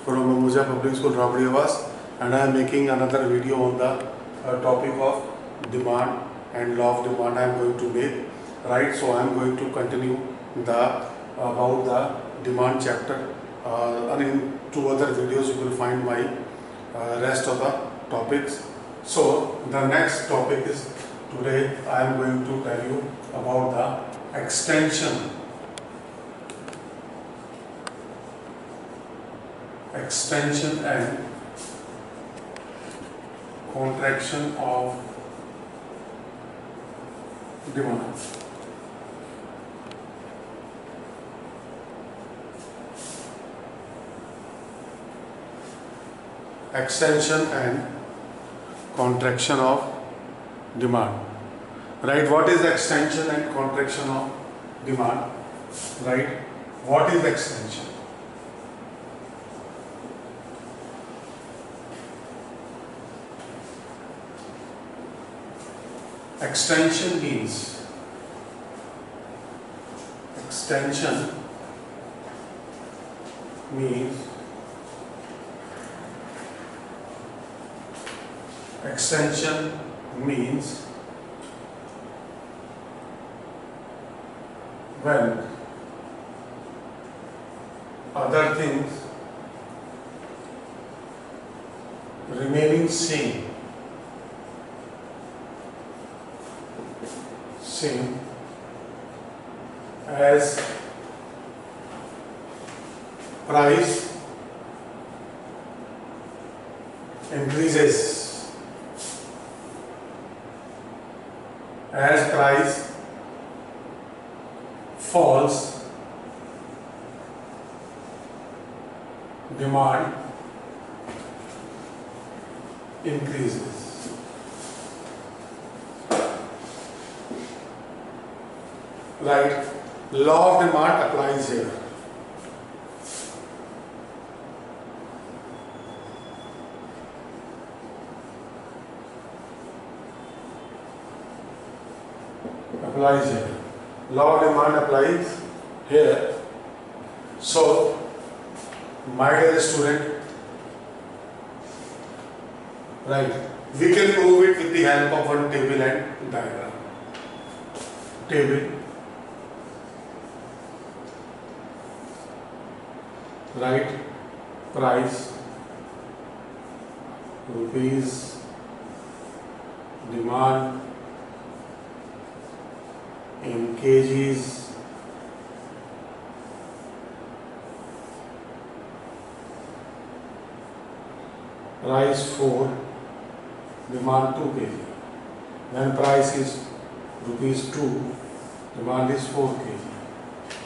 from Ambuja Public School, Rabdiavas, and I am making another video on the topic of demand and law of demand. I am going to make, right? So I am going to continue the about the demand chapter, and in two other videos you will find my rest of the topics. So the next topic is, today I am going to tell you about the extension and contraction of demand. Extension and contraction of demand. Right? What is extension and contraction of demand? Right? What is extension? Extension means when other things remaining same as price increases, as price falls, demand increases. Right? Law of demand applies here. Law of demand applies here. So, my dear student, right, we can prove it with the help of one table and diagram. Table, right, price, rupees, demand in kgs, price 4, demand 2 kg. When price is rupees 2, demand is 4 kg.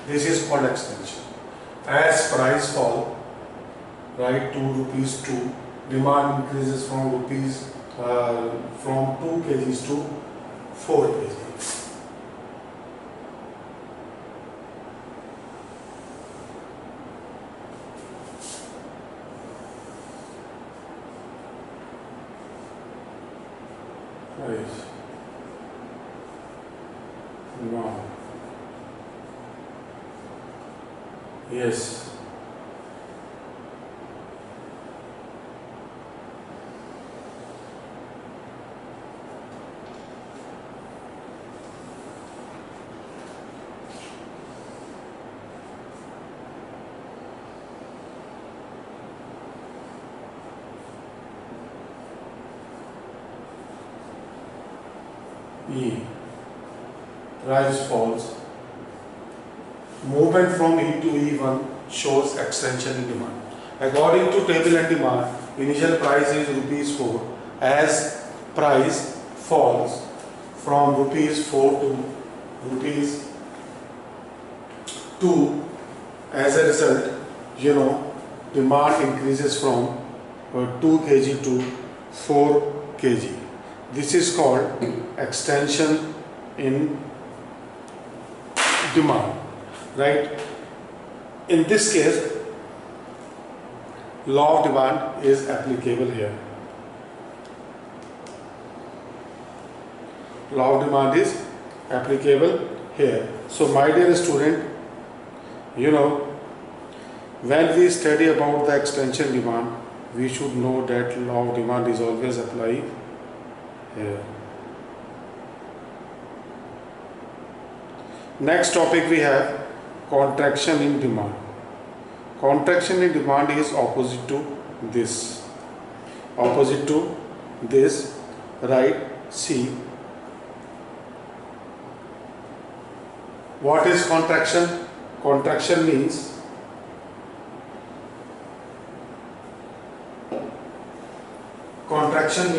This is called extension. As price fall, right, to rupees 2, demand increases from from 2 kgs to 4 kg. Demand. Yes. E. Price falls. Movement from E to E1 shows extension in demand. According to table and demand, initial price is rupees 4. As price falls from rupees 4 to rupees 2, as a result, demand increases from 2 kg to 4 kg. This is called extension in demand, right? In this case, law of demand is applicable here. Law of demand is applicable here. So my dear student, When we study about the extension demand, we should know that law of demand is always applied here. Next topic we have contraction in demand. Contraction in demand is opposite to this. Opposite to this, right? See, what is contraction? Contraction means contraction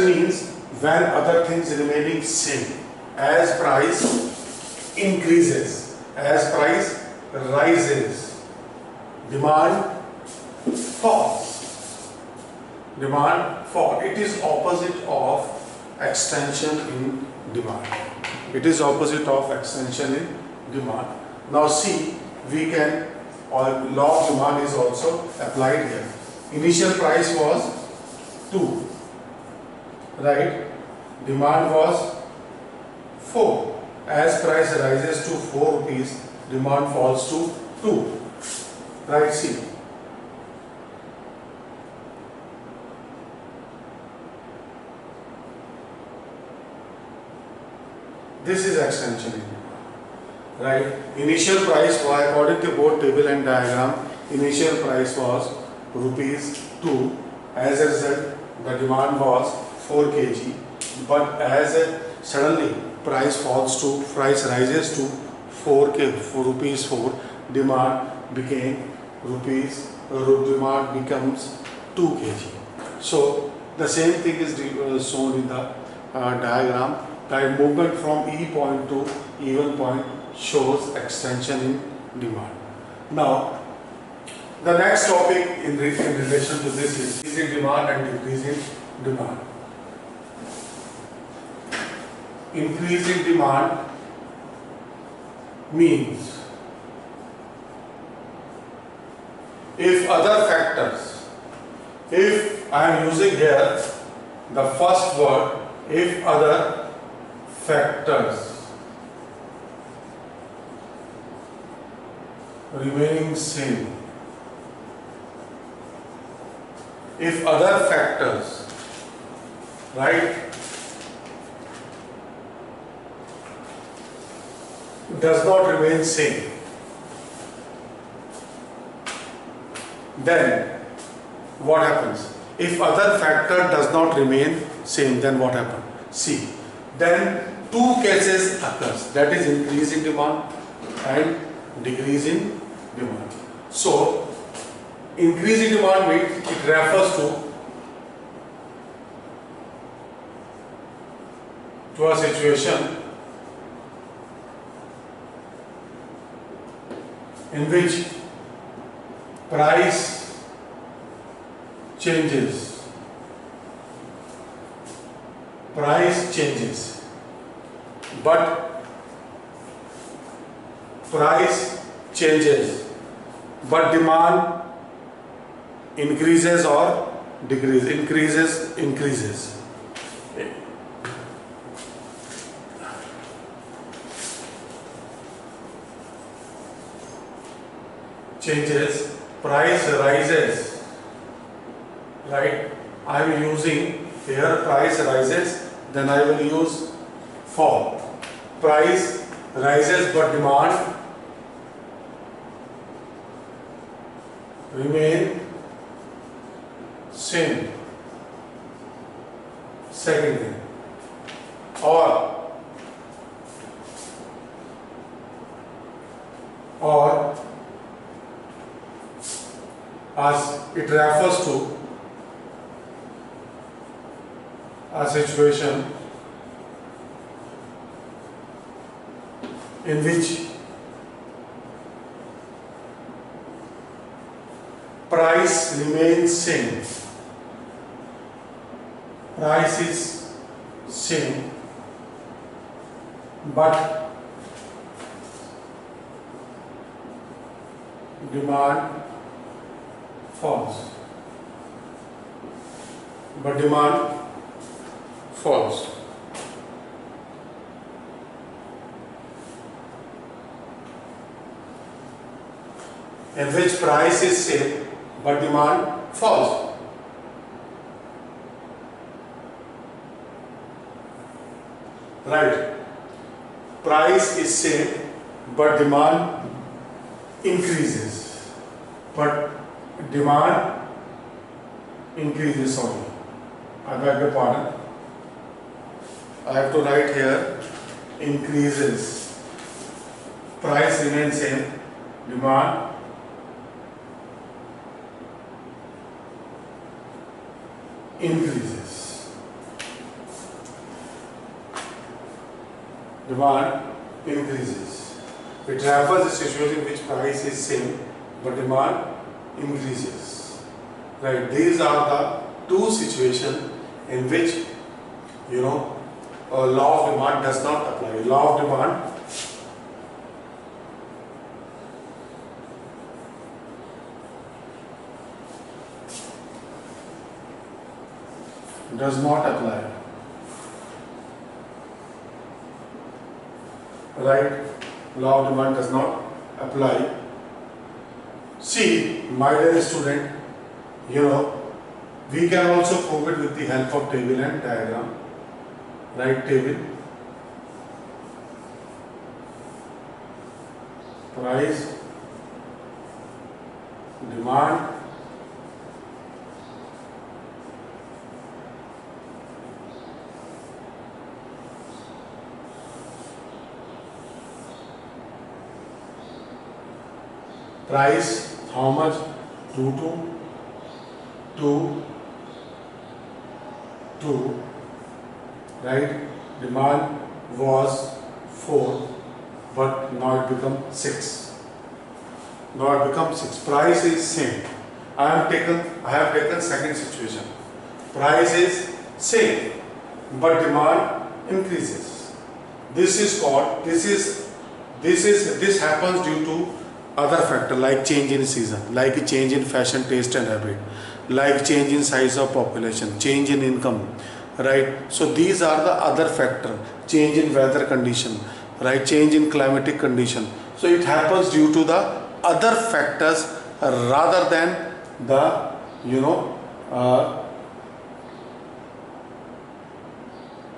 means when other things remaining same, as price increases, as price rises, demand falls. Demand fall. It is opposite of extension in demand. It is opposite of extension in demand. Now see, we can, or law of demand is also applied here. Initial price was 2, right? Demand was 4. As price rises to 4 rupees, demand falls to 2, right? See, this is extension in demand, right? Initial price was, according to both table and diagram, initial price was rupees 2. As a result, the demand was 4 kg. But as suddenly price rises to 4 rupees 4, demand becomes 2 kg. So the same thing is shown in the diagram. That movement from E point to E1 point shows extension in demand. Now, the next topic in relation to this is increasing demand and decreasing demand. Increasing demand means if other factors, if I am using here the first word, if other factors remaining same, if other factors, right, does not remain same, then what happens? If other factor does not remain same, then what happens? See, then two cases occurs, that is increase in demand and decrease in demand. So increase in demand means it refers to a situation in which price changes. But price changes, but demand increases or decreases, increases. Changes, price rises, right? I am using here price rises, then I will use fall. Price rises but demand remain same. Second thing. Or as it refers to a situation in which price remains same. Price is same, but demand falls. But demand falls. In which price is same but demand falls. Right. Price is same but demand increases. But demand increases, sorry. I beg your pardon. I have to write here increases. Price remains same, demand increases. Demand increases. It refers a situation in which price is same but demand increases. Right. These are the two situations in which law of demand does not apply. Law of demand does not apply. Right? Law of demand does not apply. See, my dear student, we can also prove it with the help of table and diagram. Right? Table. Price, demand, price, how much? 2 to 2, right? Demand was 4, but now it becomes 6. Now it becomes 6. Price is same. I have taken second situation. Price is same, but demand increases. This happens due to other factor like change in season, like change in fashion, taste and habit, like change in size of population, change in income, right? So these are the other factor. Change in weather condition, right? Change in climatic condition. So it happens due to the other factors rather than the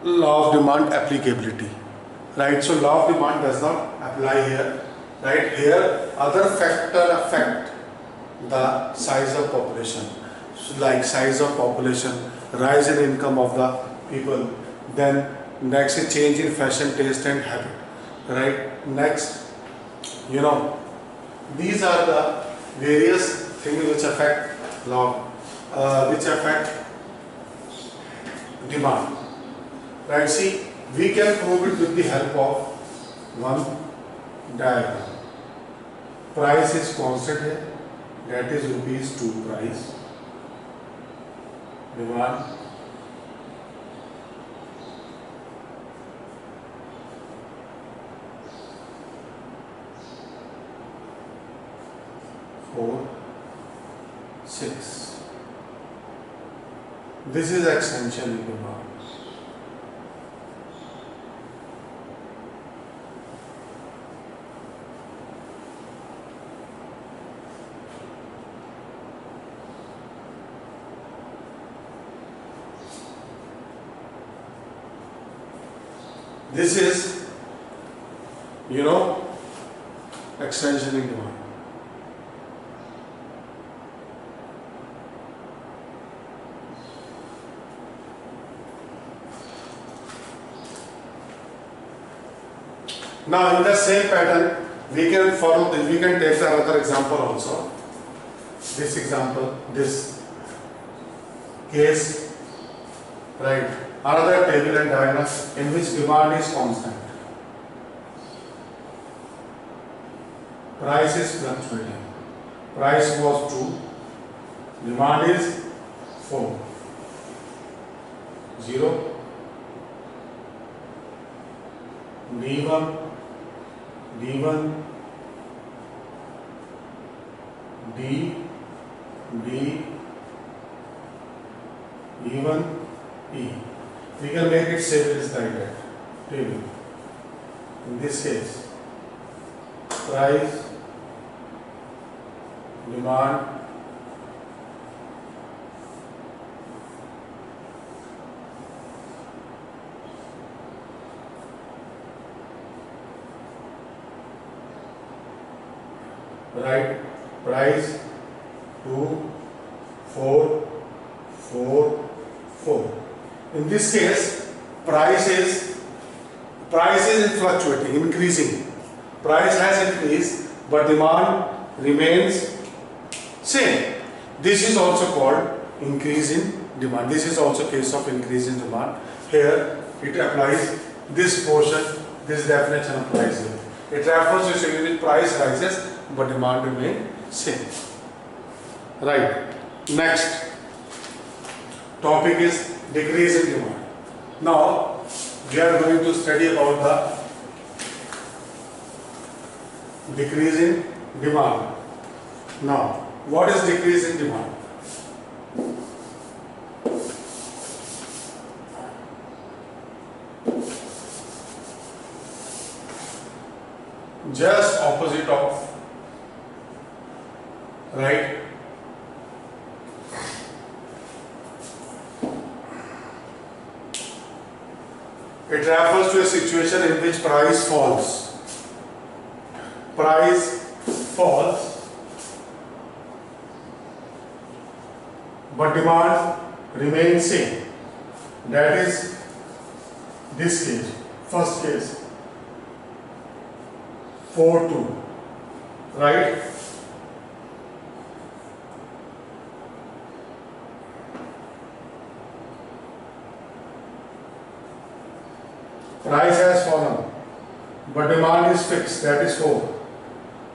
law of demand applicability, right? So law of demand does not apply here. Right, here other factor affect the size of population, so like size of population, rise in income of the people, then next is change in fashion, taste and habit, right? Next, these are the various things which affect which affect demand, right? See, we can prove it with the help of one diagram. Price is constant here, that is ₹2 price. Demand four, 6. This is extension in demand. This is, extension in demand. Now in the same pattern, we can follow this. We can take another example also. This example, this case, right? Another table and diagram in which demand is constant. Price is fluctuating. Price was 2, Demand is 4. 0. D1, D1, D, D, E1, E. We can make it same as like that. Table. In this case, price, demand, right, price 2, 4, 4, 4. In this case, price is fluctuating, increasing. Price has increased, but demand remains same. This is also called increase in demand. This is also case of increase in demand. Here it applies this portion, this definition applies here. It refers to a unit price rises, but demand remains same. Right. Next topic is decrease in demand. Now we are going to study about the decrease in demand. Now, what is decrease in demand? Just opposite of, right? It refers to a situation in which price falls. Price falls, but demand remains same. That is this case, first case, 4-2, right? Price has fallen, but demand is fixed, that is 4.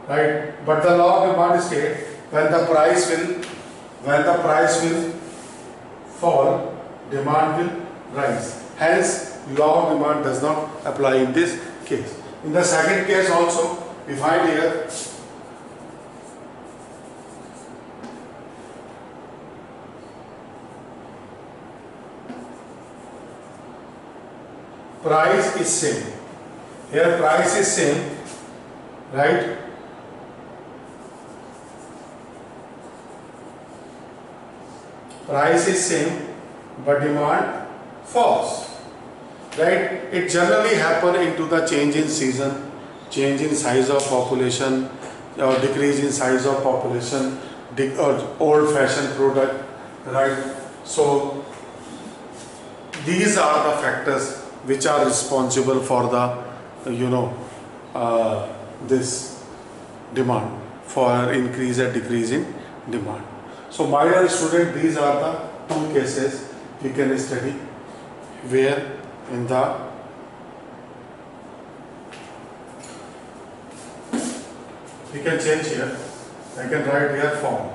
Right? But the law of demand states when the price will fall, demand will rise. Hence, law of demand does not apply in this case. In the second case also, we find here price is same. Here price is same, right? Price is same, but demand falls. Right? It generally happens into the change in season, change in size of population, or decrease in size of population, or old-fashioned product. Right? So these are the factors which are responsible for the, this demand, for increase or decrease in demand. So my dear student, these are the two cases we can study where in the we can change here. I can write here form.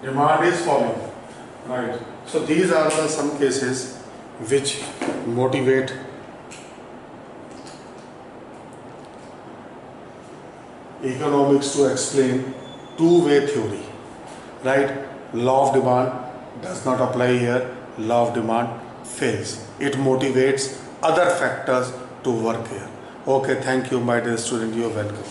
Demand is falling, right? So these are the some cases which motivate economics to explain two-way theory, right? Law of demand does not apply here. Law of demand fails. It motivates other factors to work here. Okay, thank you, my dear student. You are welcome.